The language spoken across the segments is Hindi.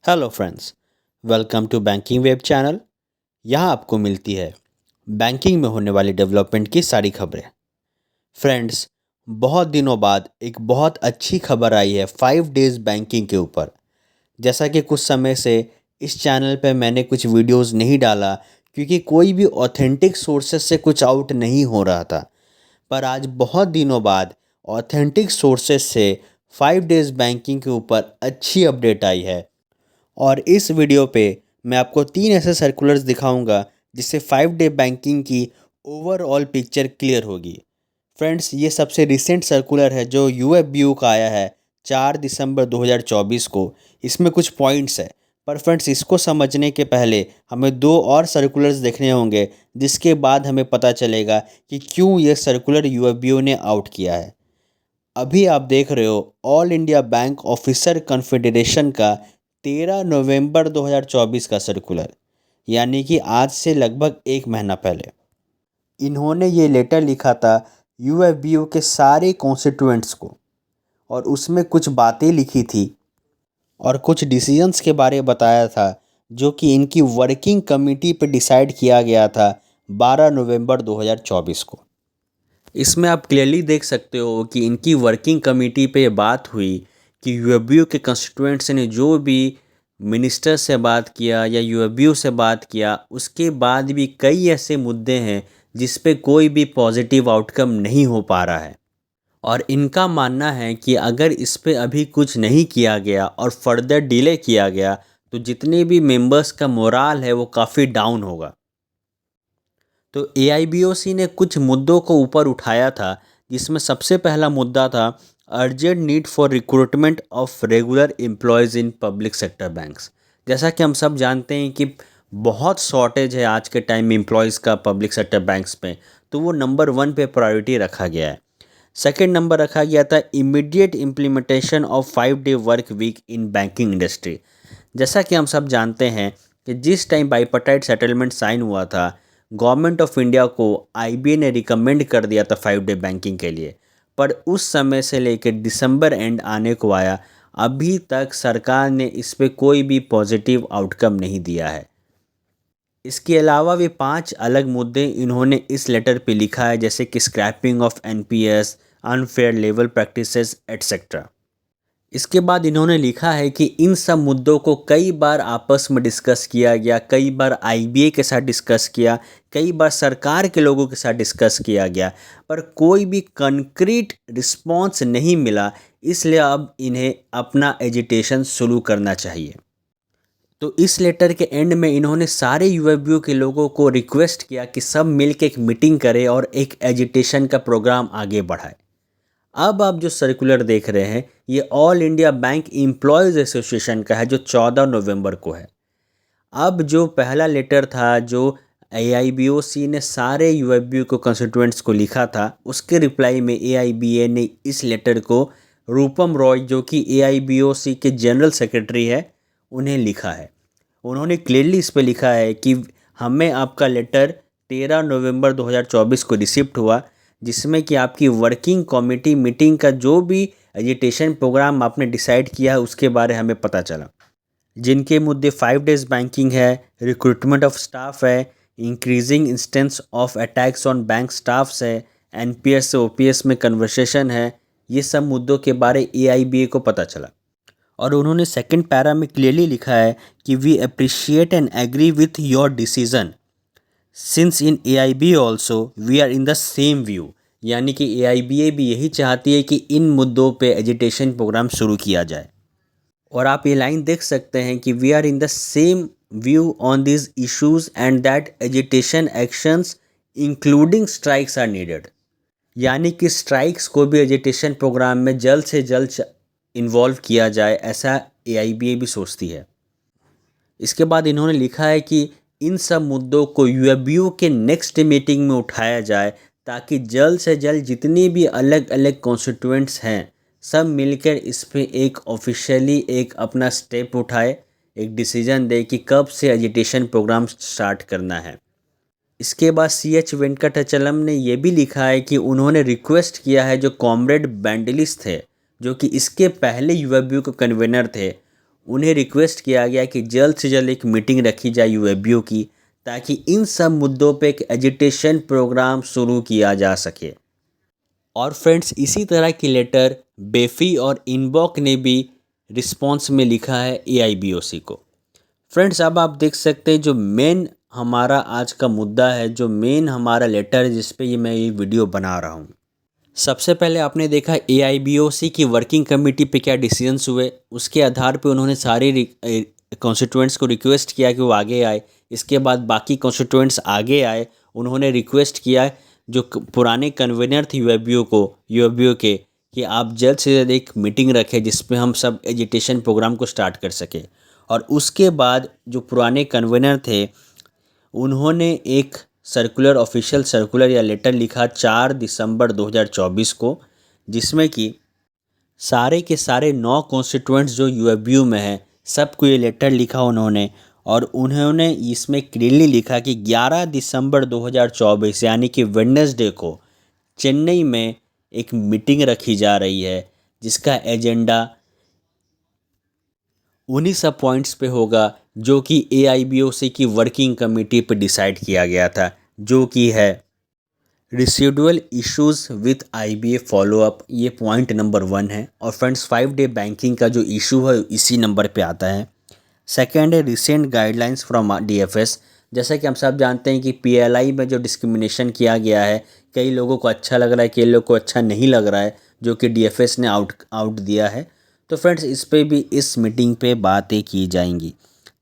Hello friends, welcome to banking web channel. यहाँ आपको मिलती है बैंकिंग में होने वाली डेवलपमेंट की सारी खबरें। फ्रेंड्स, बहुत दिनों बाद एक बहुत अच्छी खबर आई है 5 डेज़ बैंकिंग के ऊपर। जैसा कि कुछ समय से इस चैनल पे मैंने कुछ वीडियोस नहीं डाला क्योंकि कोई भी ऑथेंटिक सोर्सेस से कुछ आउट नहीं हो रहा था। पर आज बहुत दिनों बाद ऑथेंटिक सोर्सेस से 5 डेज़ बैंकिंग के ऊपर अच्छी अपडेट आई है। और इस वीडियो पे मैं आपको 3 ऐसे सर्कुलर्स दिखाऊंगा जिससे 5 डे बैंकिंग की ओवरऑल पिक्चर क्लियर होगी। फ्रेंड्स, ये सबसे रिसेंट सर्कुलर है जो यूएफबीयू का आया है 4 दिसंबर 2024 को। इसमें कुछ पॉइंट्स है, पर फ्रेंड्स इसको समझने के पहले हमें दो और सर्कुलर्स देखने होंगे, जिसके बाद हमें पता चलेगा कि क्यों ये सर्कुलर यूएफबीयू ने आउट किया है। अभी आप देख रहे हो all India bank officer confederation का 13 नवंबर 2024 का सर्कुलर, यानी कि आज से लगभग एक महीना पहले इन्होंने ये लेटर लिखा था यूएफबीयू के सारे कॉन्स्टिट्यूएंट्स को। और उसमें कुछ बातें लिखी थी और कुछ डिसीजंस के बारे में बताया था जो कि इनकी वर्किंग कमेटी पे डिसाइड किया गया था 12 नवंबर 2024 को। इसमें आप क्लियरली देख सकते हो कि इनकी वर्किंग कमेटी पे ये बात हुई कि यूएफबीयू के कंस्टिट्यूएंट्स ने जो भी मिनिस्टर से बात किया या यूएफबीयू से बात किया, उसके बाद भी कई ऐसे मुद्दे हैं जिस पे कोई भी पॉजिटिव आउटकम नहीं हो पा रहा है। और इनका मानना है कि अगर इस पे अभी कुछ नहीं किया गया और फर्दर डिले किया गया तो जितने भी मेंबर्स का मोराल है वो काफ़ी डाउन होगा। तो एआईबीओसी ने कुछ मुद्दों को ऊपर उठाया था, जिसमें सबसे पहला मुद्दा था urgent need for recruitment of regular employees in public sector banks. जैसा कि हम सब जानते हैं कि बहुत शॉर्टेज है आज के टाइम में एम्प्लॉयज़ का पब्लिक सेक्टर बैंक्स पे, तो वो नंबर 1 पे प्रायोरिटी रखा गया है। सेकेंड नंबर रखा गया था immediate implementation of 5 day work week in banking industry. जैसा कि हम सब जानते हैं कि जिस टाइम बाइपार्टाइट सेटलमेंट साइन हुआ था, गवर्नमेंट ऑफ इंडिया को आईबीए ने रिकमेंड कर दिया था 5 डे बैंकिंग के लिए। पर उस समय से लेकर दिसंबर एंड आने को आया, अभी तक सरकार ने इस पे कोई भी पॉजिटिव आउटकम नहीं दिया है। इसके अलावा भी 5 अलग मुद्दे इन्होंने इस लेटर पे लिखा है, जैसे कि scrapping of NPS, unfair level practices etcetera. इसके बाद इन्होंने लिखा है कि इन सब मुद्दों को कई बार आपस में डिस्कस किया गया, कई बार आईबीए के साथ डिस्कस किया, कई बार सरकार के लोगों के साथ डिस्कस किया गया, पर कोई भी कंक्रीट रिस्पॉन्स नहीं मिला। इसलिए अब इन्हें अपना एजिटेशन शुरू करना चाहिए। तो इस लेटर के एंड में इन्होंने सारे यूएफबीयू के लोगों को रिक्वेस्ट किया कि सब मिलकर एक मीटिंग करें और एक एजिटेशन का प्रोग्राम आगे बढ़ाए। अब आप जो सर्कुलर देख रहे हैं ये all India bank employees association का है, जो 14 नवंबर को है। अब जो पहला लेटर था जो एआईबीओसी ने सारे यूएफबीयू को कंस्टिट्यूएंट्स को लिखा था, उसके रिप्लाई में एआईबीए ने इस लेटर को रूपम रॉय, जो कि एआईबीओसी के जनरल सेक्रेटरी है, उन्हें लिखा है। उन्होंने क्लियरली इस पे लिखा है कि हमें आपका लेटर 13 नवंबर 2024 को रिसिप्ट हुआ, जिसमें कि आपकी वर्किंग कमेटी मीटिंग का जो भी एजिटेशन प्रोग्राम आपने डिसाइड किया है उसके बारे में हमें पता चला, जिनके मुद्दे 5 डेज़ बैंकिंग है, रिक्रूटमेंट ऑफ स्टाफ है, increasing instance of attacks on bank staffs है, एनपीएस से ओपीएस में कन्वर्सेशन है। ये सब मुद्दों के बारे एआईबीए को पता चला। और उन्होंने सेकंड पैरा में क्लियरली लिखा है कि we appreciate and agree with your decision since in AIB also we are in the same view. यानी कि एआईबीए भी यही चाहती है कि इन मुद्दों पे एजिटेशन प्रोग्राम शुरू किया जाए। और आप ये लाइन देख सकते हैं कि we are in the same view on this issues and that agitation actions including strikes are needed. यानी कि स्ट्राइक्स को भी एजिटेशन प्रोग्राम में जल्द से जल्द इन्वॉल्व किया जाए, ऐसा एआईबीए भी सोचती है। इसके बाद इन्होंने लिखा है कि इन सब मुद्दों को यूएफबीयू के नेक्स्ट मीटिंग में उठाया जाए, ताकि जल्द से जल्द जितनी भी अलग अलग कॉन्स्टिट्यूएंट्स हैं सब मिलकर इस पे एक ऑफिशियली एक अपना स्टेप उठाए, एक डिसीजन दे कि कब से एजिटेशन प्रोग्राम स्टार्ट करना है। इसके बाद सीएच वेंकटाचलम ने यह भी लिखा है कि उन्होंने रिक्वेस्ट किया है जो कॉमरेड बैंडलिस थे, जो कि इसके पहले यूएफबीयू के कन्वेनर थे, उन्हें रिक्वेस्ट किया गया कि जल्द से जल्द एक मीटिंग रखी जाए यूएबीओ की, ताकि इन सब मुद्दों पे एक एजिटेशन प्रोग्राम शुरू किया जा सके। और फ्रेंड्स, इसी तरह की लेटर बेफी और इनबॉक ने भी रिस्पॉन्स में लिखा है एआईबीओसी को। फ्रेंड्स, अब आप देख सकते हैं जो मेन हमारा आज का मुद्दा है, जो मेन हमारा लेटर है जिस पे मैं ये वीडियो बना रहा हूँ। सबसे पहले आपने देखा एआईबीओसी की वर्किंग कमेटी पे क्या डिसीजंस हुए, उसके आधार पे उन्होंने सारे कॉन्स्टिट्यूएंट्स को रिक्वेस्ट किया कि वो आगे आए। इसके बाद बाकी कॉन्स्टिट्यूएंट्स आगे आए, उन्होंने रिक्वेस्ट किया जो पुराने कन्वीनर थे यूएबीओ के, कि आप जल्द से जल्द एक मीटिंग रखें जिसपे हम सब एजिटेशन प्रोग्राम को स्टार्ट कर सकें। और उसके बाद जो पुराने कन्वीनर थे उन्होंने एक सर्कुलर, ऑफिशियल सर्कुलर या लेटर लिखा 4 दिसंबर 2024 को, जिसमें कि सारे के सारे 9 कॉन्स्टिट्यूएंट्स जो यूएबीओ में हैं सबको ये लेटर लिखा उन्होंने। और उन्होंने इसमें क्लियरली लिखा कि 11 दिसंबर 2024 यानी कि वेडनेसडे को चेन्नई में एक मीटिंग रखी जा रही है, जिसका एजेंडा उन्हीं सब पॉइंट्स पे होगा जो कि एआईबीओसी की वर्किंग कमेटी पे डिसाइड किया गया था, जो कि है residual issues with IBA follow up. ये पॉइंट नंबर 1 है। और फ्रेंड्स, 5 डे बैंकिंग का जो इशू है इसी नंबर पे आता है। सेकेंड है रिसेंट गाइडलाइंस फ्रॉम डीएफएस। जैसा कि हम सब जानते हैं कि पीएलआई में जो डिस्क्रिमिनेशन किया गया है, कई लोगों को अच्छा लग रहा है, कई लोगों को अच्छा नहीं लग रहा है, जो कि डीएफएस ने आउट दिया है। तो फ्रेंड्स, इस पे भी इस मीटिंग पे बातें की जाएंगी।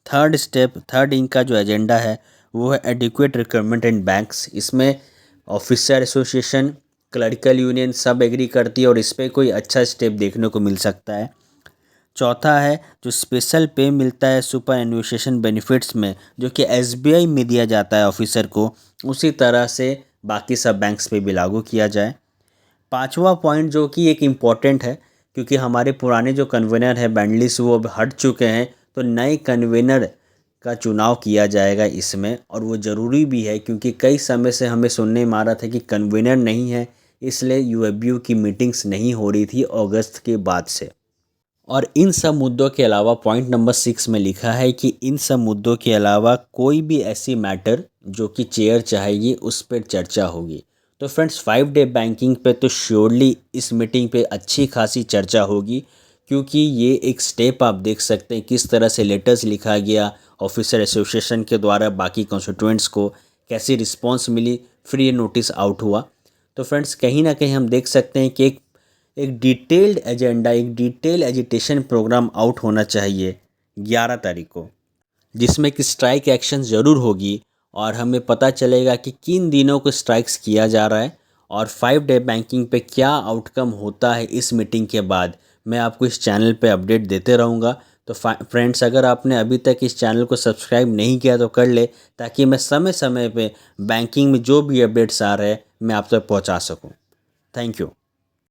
थर्ड इनका जो एजेंडा है वो है एडिक्वेट रिक्वायरमेंट इन बैंक्स। इसमें ऑफिसर एसोसिएशन, क्लरिकल यूनियन सब एग्री करती है और इस पर कोई अच्छा स्टेप देखने को मिल सकता है। चौथा है जो स्पेशल पे मिलता है सुपर एनुएशन बेनिफिट्स में, जो कि एसबीआई में दिया जाता है ऑफिसर को, उसी तरह से बाकी सब बैंक्स पे भी लागू किया जाए। पांचवा पॉइंट जो कि एक इम्पॉर्टेंट है, क्योंकि हमारे पुराने जो कन्वीनर है बैंडलिस वो अब हट चुके हैं, तो नए कन्वीनर का चुनाव किया जाएगा इसमें। और वो ज़रूरी भी है, क्योंकि कई समय से हमें सुनने में आ रहा था कि कन्वीनर नहीं है, इसलिए यूएबीओ की मीटिंग्स नहीं हो रही थी अगस्त के बाद से। और इन सब मुद्दों के अलावा पॉइंट नंबर 6 में लिखा है कि इन सब मुद्दों के अलावा कोई भी ऐसी मैटर जो कि चेयर चाहेगी उस पर चर्चा होगी। तो फ्रेंड्स, 5 डे बैंकिंग पे तो श्योरली इस मीटिंग पे अच्छी खासी चर्चा होगी, क्योंकि ये एक स्टेप आप देख सकते हैं किस तरह से लेटर्स लिखा गया ऑफिसर एसोसिएशन के द्वारा, बाकी कॉन्स्टिट्यूएंट्स को कैसी रिस्पॉन्स मिली, फिर ये नोटिस आउट हुआ। तो फ्रेंड्स, कहीं ना कहीं हम देख सकते हैं कि एक डिटेल्ड एजेंडा, एक डिटेल एजिटेशन प्रोग्राम आउट होना चाहिए 11 तारीख को, जिसमें कि स्ट्राइक एक्शन ज़रूर होगी और हमें पता चलेगा कि किन दिनों को स्ट्राइक्स किया जा रहा है और 5 डे बैंकिंग पे क्या आउटकम होता है। इस मीटिंग के बाद मैं आपको इस चैनल पे अपडेट देते रहूँगा। तो फ्रेंड्स, अगर आपने अभी तक इस चैनल को सब्सक्राइब नहीं किया तो कर ले, ताकि मैं समय समय पे बैंकिंग में जो भी अपडेट्स आ रहे हैं मैं आप तक पहुँचा सकूँ। Thank you.